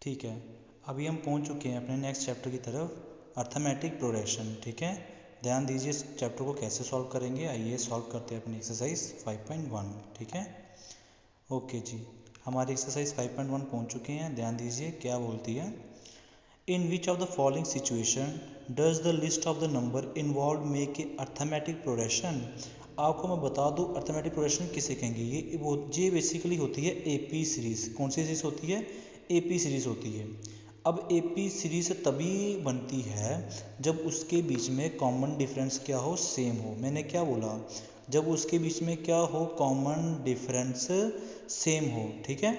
ठीक है, अभी हम पहुंच चुके हैं अपने नेक्स्ट चैप्टर की तरफ, अर्थमेटिक प्रोग्रेशन। ठीक है, ध्यान दीजिए इस चैप्टर को कैसे सॉल्व करेंगे। आइए सॉल्व करते हैं अपनी एक्सरसाइज 5.1। ठीक है, ओके जी, हमारी एक्सरसाइज 5.1 पहुंच चुके हैं। ध्यान दीजिए क्या बोलती है। In which of the following situation does the list of the number involve make a arithmetic progression. आपको मैं बता दूं अर्थमेटिक प्रोग्रेशन किसे कहेंगे। ये बेसिकली होती है एपी सीरीज। कौन सी सीरीज होती है? एपी सीरीज होती है। अब एपी सीरीज तभी बनती है जब उसके बीच में कॉमन डिफरेंस क्या हो, सेम हो। मैंने क्या बोला? जब उसके बीच में क्या हो, कॉमन डिफरेंस सेम हो। ठीक है,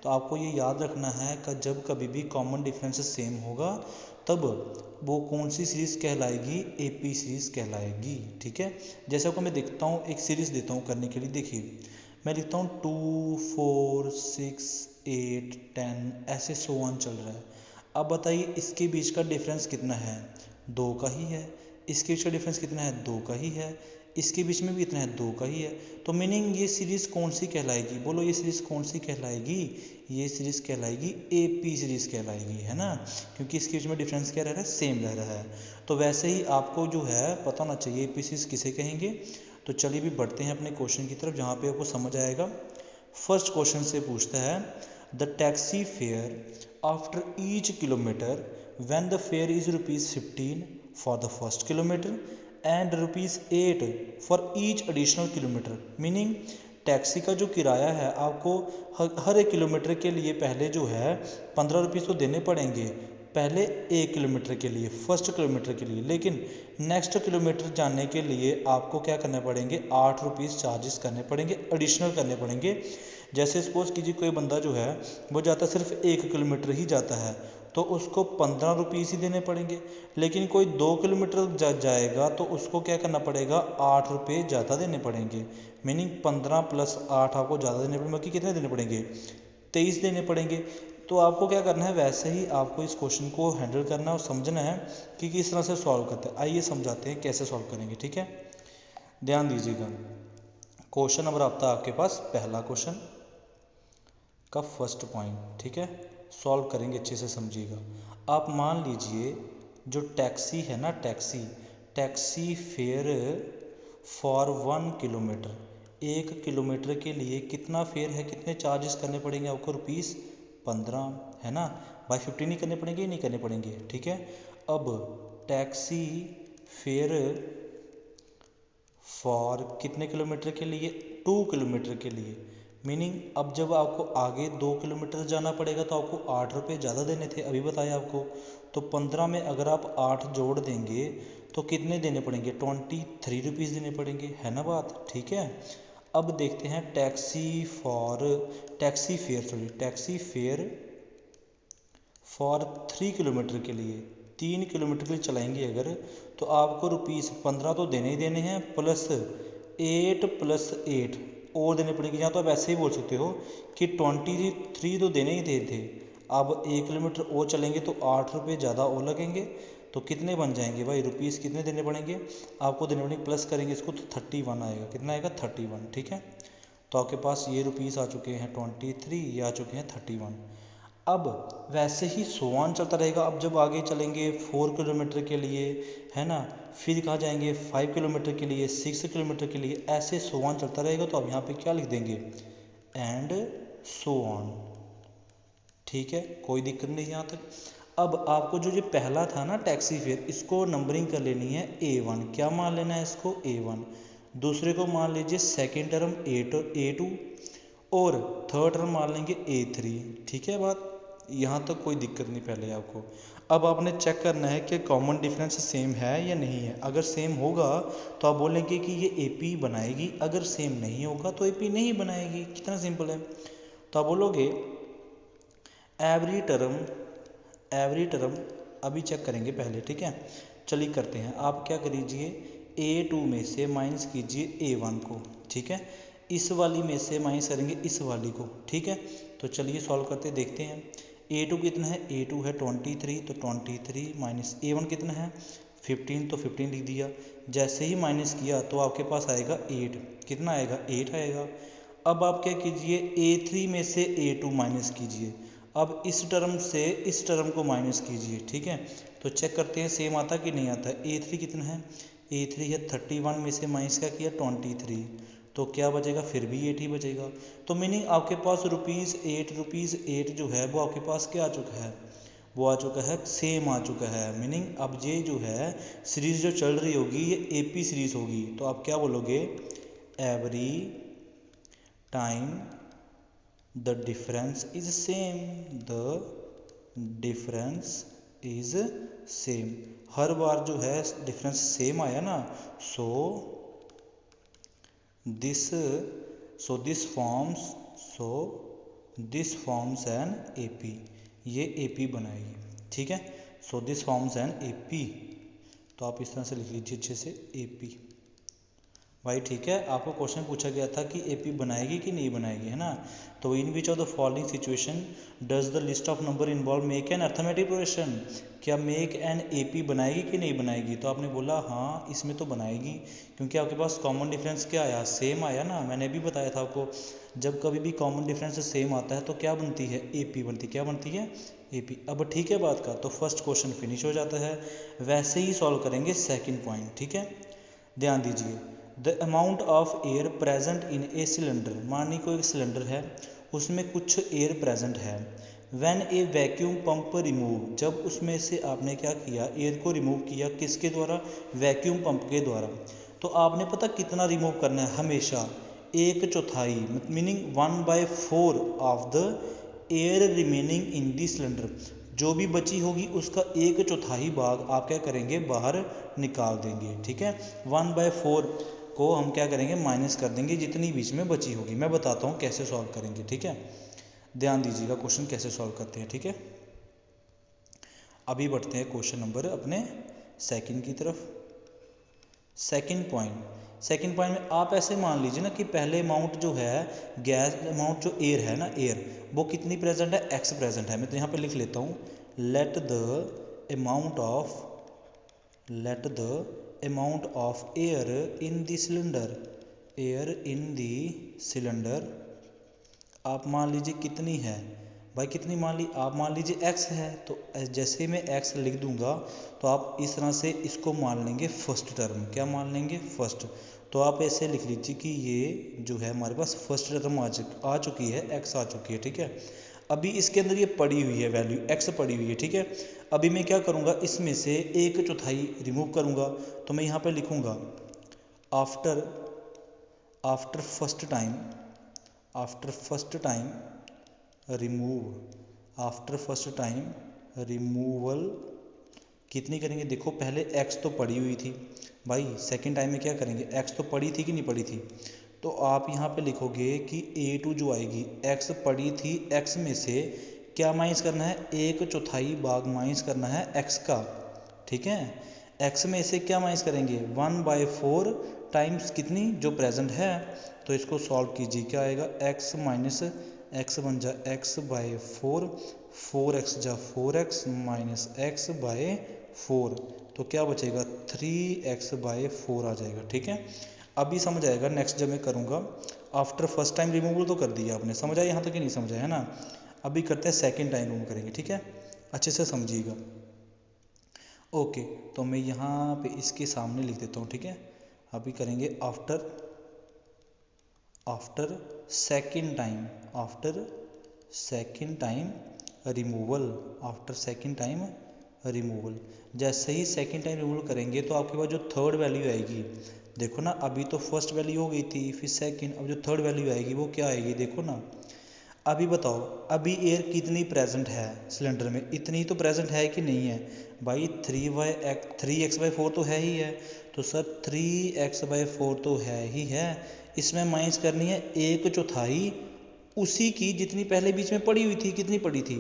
तो आपको ये याद रखना है कि जब कभी भी कॉमन डिफरेंस सेम होगा तब वो कौन सी सीरीज कहलाएगी? एपी सीरीज कहलाएगी। ठीक है, जैसा को मैं देखता हूँ, एक सीरीज देता हूँ करने के लिए। देखिए मैं लिखता हूँ 2 4 6 8 10 ऐसे 1 चल रहा है। अब बताइए इसके बीच का डिफरेंस कितना है? 2 का ही है। इसके बीच का डिफरेंस कितना है? 2 का ही है। इसके बीच में भी इतना है, 2 का ही है। तो मीनिंग ये सीरीज कौन सी कहलाएगी? बोलो ये सीरीज कौन सी कहलाएगी? ये सीरीज कहलाएगी एपी सीरीज कहलाएगी, है ना, क्योंकि इसके बीच में डिफरेंस क्या रह रहा है? सेम रह रहा है। तो वैसे ही आपको जो है पता होना चाहिए एपी सीरीज किसे कहेंगे। तो चलिए भी बढ़ते हैं अपने क्वेश्चन की तरफ जहाँ पे आपको समझ आएगा। फर्स्ट क्वेश्चन से पूछता है the taxi fare after each kilometre when the fair is ₹15 for the first kilometre and ₹8 for each additional kilometre. Meaning taxi का जो किराया है आपको हर एक किलोमीटर के लिए पहले जो है 15 रुपीज़ तो देने पड़ेंगे पहले 1 किलोमीटर के लिए, फर्स्ट किलोमीटर के लिए। लेकिन नेक्स्ट किलोमीटर जाने के लिए आपको क्या करने पड़ेंगे? 8 रुपीज़ चार्जेस करने पड़ेंगे, एडिशनल करने पड़ेंगे। जैसे सपोज कीजिए कोई बंदा जो है वो जाता सिर्फ 1 किलोमीटर ही जाता है तो उसको 15 रुपीज़ ही देने पड़ेंगे। लेकिन कोई 2 किलोमीटर जाएगा तो उसको क्या करना पड़ेगा? 8 रुपये ज़्यादा देने पड़ेंगे। मीनिंग 15 + 8 आपको ज़्यादा देने पड़ेंगे, बाकी कितने देने पड़ेंगे? 23 देने पड़ेंगे। तो आपको क्या करना है? वैसे ही आपको इस क्वेश्चन को हैंडल करना है और समझना है कि किस तरह से सॉल्व करते हैं। आइए समझाते हैं कैसे सॉल्व करेंगे। ठीक है, ध्यान दीजिएगा। क्वेश्चन नंबर आता है आपके पास पहला क्वेश्चन का फर्स्ट पॉइंट। ठीक है, सॉल्व करेंगे, अच्छे से समझिएगा। आप मान लीजिए जो टैक्सी है ना, taxi fare for 1 kilometre, 1 kilometre के लिए कितना फेयर है, कितने चार्जेस करने पड़ेंगे आपको? ₹15, है ना भाई। 15 नहीं करने पड़ेंगे? नहीं करने पड़ेंगे। ठीक है, अब टैक्सी फेयर फॉर कितने किलोमीटर के लिए? 2 किलोमीटर के लिए। मीनिंग अब जब आपको आगे 2 किलोमीटर जाना पड़ेगा तो आपको 8 रुपये ज़्यादा देने थे, अभी बताया आपको। तो 15 में अगर आप 8 जोड़ देंगे तो कितने देने पड़ेंगे? 23 रुपीज़ देने पड़ेंगे, है ना बात। ठीक है, अब देखते हैं टैक्सी फेयर फॉर 3 किलोमीटर के लिए, 3 किलोमीटर के लिए चलाएंगे अगर, तो आपको ₹15 तो देने ही देने हैं, प्लस 8 + 8 और देने पड़ेंगे। या तो आप ऐसे ही बोल सकते हो कि 23 तो देने ही थे। अब 1 किलोमीटर और चलेंगे तो 8 रुपये ज़्यादा और लगेंगे। तो कितने बन जाएंगे भाई? रुपीज़ कितने देने पड़ेंगे आपको? देने पड़ेंगे, प्लस करेंगे इसको तो 31 आएगा। कितना आएगा? 31। ठीक है, तो आपके पास ये रुपीज़ आ चुके हैं 23, ये आ चुके हैं 31। अब वैसे ही सोवान चलता रहेगा। अब जब आगे चलेंगे 4 किलोमीटर के लिए, है ना, फिर कहाँ जाएंगे? 5 किलोमीटर के लिए, 6 किलोमीटर के लिए, ऐसे सोवान चलता रहेगा। तो अब यहाँ पे क्या लिख देंगे? And so on. ठीक है, कोई दिक्कत नहीं यहाँ तक। अब आपको जो ये पहला था ना टैक्सी फेयर, इसको नंबरिंग कर लेनी है A1। क्या मान लेना है इसको? A1। दूसरे को मान लीजिए सेकेंड टर्म A2 और थर्ड टर्म मान लेंगे A3। ठीक है बात, यहाँ तक कोई दिक्कत नहीं पहले आपको। अब आपने चेक करना है कि कॉमन डिफरेंस सेम है या नहीं है। अगर सेम होगा तो आप बोलेंगे कि ये AP बनाएगी, अगर सेम नहीं होगा तो AP नहीं बनाएगी। कितना सिंपल है। तो आप बोलोगे एवरी टर्म अभी चेक करेंगे पहले। ठीक है, चलिए करते हैं। आप क्या करीजिए, A2 में से माइनस कीजिए A1 को। ठीक है, इस वाली में से माइनस करेंगे इस वाली को। ठीक है, तो चलिए सॉल्व करते देखते हैं। A2 कितना है? A2 है 23, तो 23 माइनस A1 कितना है? 15, तो 15 लिख दिया। जैसे ही माइनस किया तो आपके पास आएगा 8। कितना आएगा? 8 आएगा। अब आप क्या कीजिए, A3 में से A2 माइनस कीजिए। अब इस टर्म से इस टर्म को माइनस कीजिए, ठीक है। तो चेक करते हैं सेम आता कि नहीं आता। A3 कितना है, A3 है 31 में से माइनस क्या किया 23, तो क्या बचेगा, फिर भी 8 ही बचेगा। तो मीनिंग आपके पास ₹8 जो है वो आपके पास क्या आ चुका है, वो आ चुका है, सेम आ चुका है। मीनिंग अब ये जो है सीरीज जो चल रही होगी ये AP सीरीज होगी। तो आप क्या बोलोगे, every time the difference is same, the difference is same. हर बार जो है डिफरेंस सेम आया ना, so this forms an AP, ये AP बनाएगी, ठीक है। So this forms an AP, तो आप इस तरह से लिख लीजिए अच्छे से AP भाई, ठीक है। आपको क्वेश्चन पूछा गया था कि AP बनाएगी कि नहीं बनाएगी, है ना। तो in which of the following situation does the list of number involve make an arithmetic progression, क्या मेक एन AP बनाएगी कि नहीं बनाएगी। तो आपने बोला हाँ इसमें तो बनाएगी, क्योंकि आपके पास कॉमन डिफरेंस क्या आया, सेम आया ना। मैंने भी बताया था आपको, जब कभी भी कॉमन डिफरेंस सेम आता है तो क्या बनती है, AP बनती, क्या बनती है, AP। अब ठीक है बात का, तो फर्स्ट क्वेश्चन फिनिश हो जाता है। वैसे ही सॉल्व करेंगे सेकेंड पॉइंट, ठीक है। ध्यान दीजिए, the amount of air present in a cylinder, मानिए कोई एक सिलेंडर है उसमें कुछ एयर प्रेजेंट है। When A vacuum pump remove, जब उसमें से आपने क्या किया, एयर को रिमूव किया, किसके द्वारा, वैक्यूम पंप के द्वारा। तो आपने पता कितना रिमूव करना है, हमेशा 1/4, meaning 1/4 of the air remaining in the cylinder, जो भी बची होगी उसका 1/4 भाग आप क्या करेंगे, बाहर निकाल देंगे, ठीक है। 1/4 को हम क्या करेंगे, माइनस कर देंगे जितनी बीच में बची होगी। मैं बताता हूँ कैसे सॉल्व करेंगे, ठीक है। ध्यान दीजिएगा क्वेश्चन कैसे सॉल्व करते हैं, ठीक है। अभी बढ़ते हैं क्वेश्चन नंबर अपने सेकंड की तरफ। सेकंड पॉइंट में आप ऐसे मान लीजिए ना कि पहले अमाउंट जो है गैस अमाउंट जो एयर है ना, एयर वो कितनी प्रेजेंट है, X प्रेजेंट है। मैं तो यहाँ पे लिख लेता हूँ, let the amount of air in the cylinder, आप मान लीजिए कितनी है भाई, कितनी मान ली, आप मान लीजिए X है। तो जैसे मैं X लिख दूंगा तो आप इस तरह से इसको मान लेंगे फर्स्ट टर्म, क्या मान लेंगे, फर्स्ट। तो आप ऐसे लिख लीजिए कि ये जो है हमारे पास फर्स्ट टर्म आ चुकी है, X आ चुकी है, ठीक है। अभी इसके अंदर ये पड़ी हुई है वैल्यू X पड़ी हुई है, ठीक है। अभी मैं क्या करूँगा, इसमें से 1/4 रिमूव करूँगा। तो मैं यहाँ पे लिखूँगा आफ्टर फर्स्ट टाइम रिमूवल कितनी करेंगे, देखो पहले X तो पड़ी हुई थी भाई, सेकंड टाइम में क्या करेंगे, X तो पड़ी थी कि नहीं पड़ी थी। तो आप यहाँ पे लिखोगे कि A2 जो आएगी, X पड़ी थी, X में से क्या माइनस करना है, 1/4 भाग माइनस करना है X का, ठीक है। X में से क्या माइनस करेंगे, 1/4 टाइम्स कितनी जो प्रेजेंट है। तो इसको सॉल्व कीजिए, क्या आएगा, X माइनस X बन जा X/4, 4X जा 4X माइनस X/4, तो क्या बचेगा 3X/4 आ जाएगा, ठीक है। अभी समझ आएगा नेक्स्ट जब मैं करूँगा। आफ्टर फर्स्ट टाइम रिमूवल तो कर दिया आपने, समझ आया यहाँ तक कि नहीं समझ आया, है ना। अभी करते हैं सेकेंड टाइम रिमूव करेंगे, ठीक है, अच्छे से समझिएगा। ओके, तो मैं यहाँ पे इसके सामने लिख देता हूँ, ठीक है। अभी करेंगे आफ्टर सेकेंड टाइम रिमूवल, जैसे ही सेकेंड टाइम रिमूवल करेंगे तो आपके पास जो थर्ड वैल्यू आएगी, देखो ना, अभी तो फर्स्ट वैल्यू हो गई थी, फिर सेकेंड, अब जो थर्ड वैल्यू आएगी वो क्या आएगी, देखो ना। अभी बताओ, अभी एयर कितनी प्रेजेंट है सिलेंडर में, इतनी तो प्रेजेंट है कि नहीं है भाई, 3x/4 तो है ही है। तो सर 3x/4 तो है ही है, इसमें माइनस करनी है 1/4 उसी की जितनी पहले बीच में पड़ी हुई थी, कितनी पड़ी थी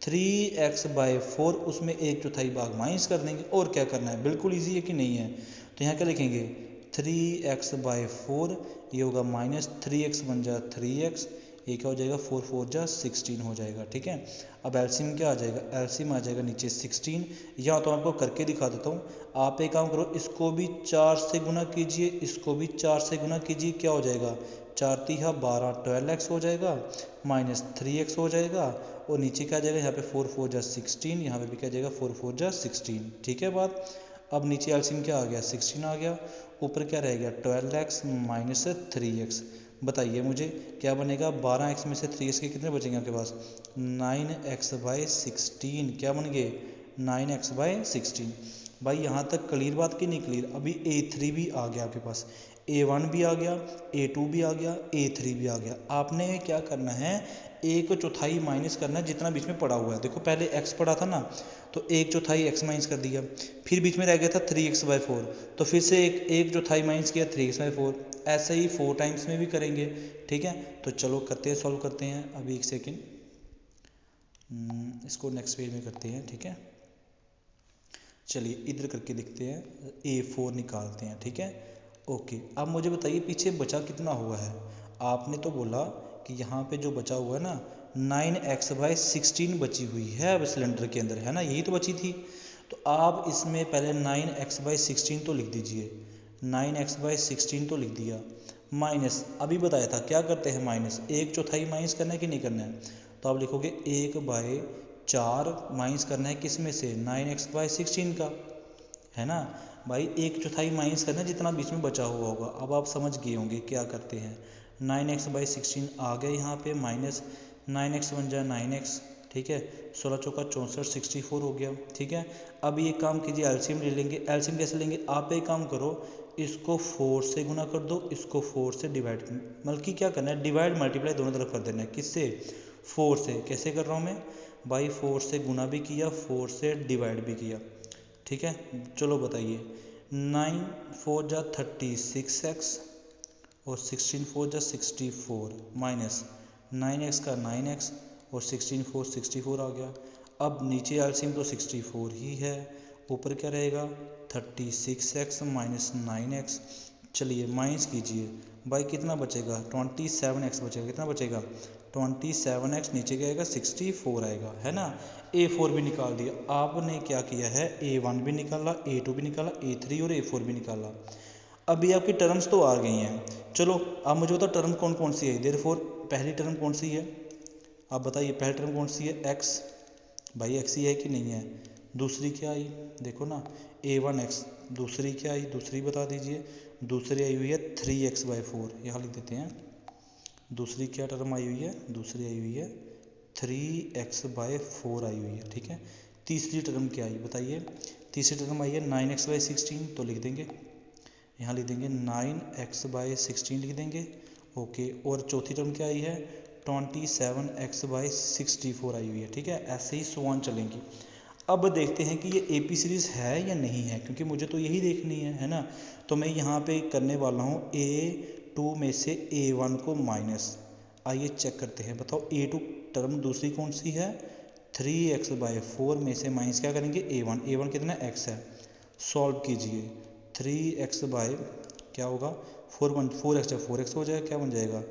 3x/4, उसमें 1/4 भाग माइनस कर देंगे, और क्या करना है, बिल्कुल ईजी है कि नहीं है। तो यहाँ क्या लिखेंगे 3x/4, ये होगा माइनस 3x बन जा 3x, ये क्या हो जाएगा 4 जा 16 हो जाएगा, ठीक है। अब एलसीएम क्या आ जाएगा, एलसीएम आ जाएगा नीचे 16, या तो आपको करके दिखा देता हूँ। आप एक काम करो, इसको भी 4 से गुना कीजिए, इसको भी 4 से गुना कीजिए, क्या हो जाएगा 4 तिहा 12 12x हो जाएगा माइनस 3x हो जाएगा और नीचे क्या आ जाएगा यहाँ पे 4 4 जा 16, यहाँ पे भी क्या आ जाएगा 4 4 जा 16। ठीक है बात। अब नीचे एलसीएम क्या आ गया 16 आ गया, ऊपर क्या रह गया 12x माइनस 3x। बताइए मुझे क्या बनेगा, 12x में से 3x के कितने बचेंगे आपके पास 9x/16। क्या बन गए 9x/16। भाई यहाँ तक क्लियर बात की नहीं क्लियर। अभी A3 भी आ गया आपके पास, A1 भी आ गया, A2 भी आ गया, A3 भी आ गया। आपने क्या करना है 1/4 माइनस करना है जितना बीच में पड़ा हुआ है। देखो पहले x पड़ा था ना तो 1/4 x माइनस कर दिया, फिर बीच में रह गया था 3x/4 तो फिर से 1/4 माइनस किया 3x/4। ऐसे ही 4 टाइम्स में भी करेंगे। ठीक है तो चलो करते हैं, सॉल्व करते हैं। अभी एक सेकेंड, इसको नेक्स्ट पेज में करते हैं। ठीक है चलिए इधर करके देखते हैं, A4 निकालते हैं। ठीक है ओके। अब मुझे बताइए पीछे बचा कितना हुआ है। आपने तो बोला कि यहाँ पे जो बचा हुआ है ना 9x/16 बची हुई है अब सिलेंडर के अंदर, है ना, यही तो बची थी। तो आप इसमें पहले 9x/16 तो लिख दीजिए, 9x/16 तो लिख दिया, माइनस अभी बताया था क्या करते हैं माइनस 1/4 माइनस करना है कि नहीं करना है। तो आप लिखोगे 1/4 माइनस करना है किस में से 9x/16 का, है ना भाई। 1/4 माइनस करना है जितना बीच में बचा हुआ होगा। अब आप समझ गए होंगे क्या करते हैं। 9x/16 आ गए यहाँ पे माइनस 9x बन जाए 9x। ठीक है 16 चौका 64 64 हो गया। ठीक है अब ये काम कीजिए, एलसीएम ले लेंगे। एलसीएम कैसे लेंगे, आप एक काम करो, इसको 4 से गुना कर दो, इसको 4 से डिवाइड, मतलब कि क्या करना है डिवाइड मल्टीप्लाई दोनों तरफ कर देना है। किससे 4 से। कैसे कर रहा हूँ मैं भाई, 4 से गुना भी किया 4 से डिवाइड भी किया। ठीक है चलो बताइए 9 4 जा 36x और 16 4 जा 64 माइनस 9x का 9x और 16 4 64 आ गया। अब नीचे एलसीएम तो 64 ही है, ऊपर क्या रहेगा 36x माइनस 9x। चलिए माइनस कीजिए भाई कितना बचेगा 27x बचेगा। कितना बचेगा 27x, नीचे क्या आएगा 64 आएगा, है ना। A4 भी निकाल दिया। आपने क्या किया है A1 भी निकाला, A2 भी निकाला, A3 और A4 भी निकाला। अभी आपकी टर्म्स तो आ गई हैं। चलो आप मुझे बताओ टर्म कौन कौन सी है। देयरफॉर पहली टर्म कौन सी है, आप बताइए पहली टर्म कौन सी है x। भाई x ही है कि नहीं है। दूसरी क्या आई देखो ना A1x। दूसरी क्या आई, दूसरी बता दीजिए। दूसरी आई हुई है 3x/4, यहाँ लिख देते हैं। दूसरी क्या टर्म आई हुई है, दूसरी आई हुई है 3x/4 आई हुई है। ठीक है तीसरी टर्म क्या आई बताइए। तीसरी टर्म आई है 9x/16, तो लिख देंगे, यहाँ लिख देंगे 9x/16 लिख देंगे। ओके और चौथी टर्म क्या आई है 27x/64 आई हुई है। ठीक है ऐसे ही सवान चलेंगी। अब देखते हैं कि ये AP सीरीज़ है या नहीं है, क्योंकि मुझे तो यही देखनी है ना। तो मैं यहाँ पे करने वाला हूँ A2 में से A1 को माइनस। आइए चेक करते हैं, बताओ A2 टर्म दूसरी कौन सी है 3x/4 में से माइनस क्या करेंगे A1। A1 कितना x है, सॉल्व कीजिए 3x बाय क्या होगा 4x 4x हो जाएगा। क्या बन जाएगा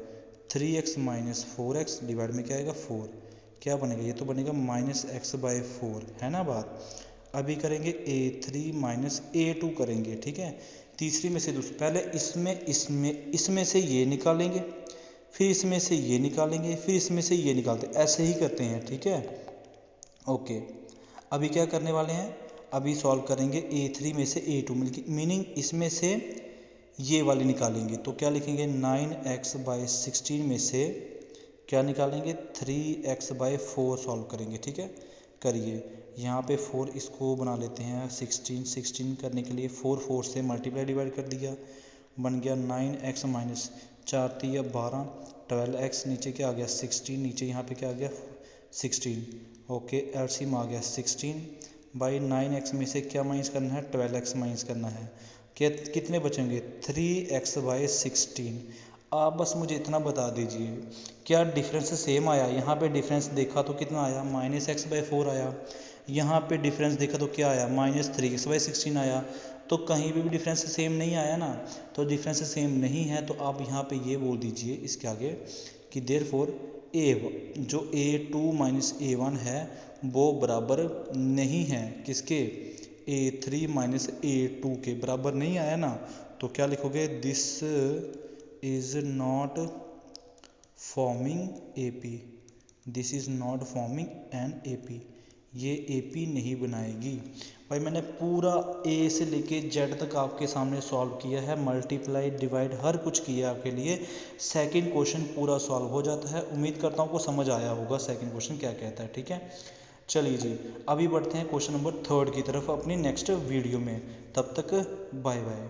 3x माइनस 4x डिवाइड में क्या आएगा 4। क्या बनेगा, ये तो बनेगा -x/4, है ना बात। अभी करेंगे A3 माइनस A2 करेंगे। ठीक है तीसरी में से दूसरी, पहले इसमें से ये निकालेंगे, फिर इसमें से ये निकालेंगे, फिर इसमें से ये निकालते, ऐसे ही करते हैं। ठीक है ओके। अभी क्या करने वाले हैं, अभी सॉल्व करेंगे A3 में से A2, मीनिंग इसमें से ये वाली निकालेंगे। तो क्या लिखेंगे 9x/16 में से क्या निकालेंगे 3x/4 सॉल्व करेंगे। ठीक है करिए, यहाँ पे 4 इसको बना लेते हैं 16 करने के लिए 4 से मल्टीप्लाई डिवाइड कर दिया, बन गया 9x माइनस 4 तिया 12 12x, नीचे क्या आ गया 16, नीचे यहाँ पे क्या आ गया 16। ओके एलसीएम आ गया 16 बाई 9x में से क्या माइनस करना है 12x माइनस करना है। कितने बचेंगे 3x/16। आप बस मुझे इतना बता दीजिए क्या डिफरेंस सेम आया। यहाँ पे डिफरेंस देखा तो कितना आया -x/4 आया, यहाँ पे डिफरेंस देखा तो क्या आया -3x/16 आया। तो कहीं भी डिफरेंस सेम नहीं आया ना, तो डिफरेंस सेम नहीं है तो आप यहाँ पे ये बोल दीजिए इसके आगे कि देयरफॉर जो A2 माइनस A1 है वो बराबर नहीं है किसके A3 माइनस A2 के बराबर नहीं आया ना। तो क्या लिखोगे this is not forming AP, this is not forming an AP, ये AP नहीं बनाएगी। भाई मैंने पूरा A से लेके Z तक आपके सामने सॉल्व किया है, मल्टीप्लाई डिवाइड हर कुछ किया आपके लिए। सेकंड क्वेश्चन पूरा सॉल्व हो जाता है। उम्मीद करता हूँ आपको समझ आया होगा सेकंड क्वेश्चन क्या कहता है। ठीक है, चलिए जी अभी बढ़ते हैं क्वेश्चन नंबर 3 की तरफ अपनी नेक्स्ट वीडियो में। तब तक बाय बाय।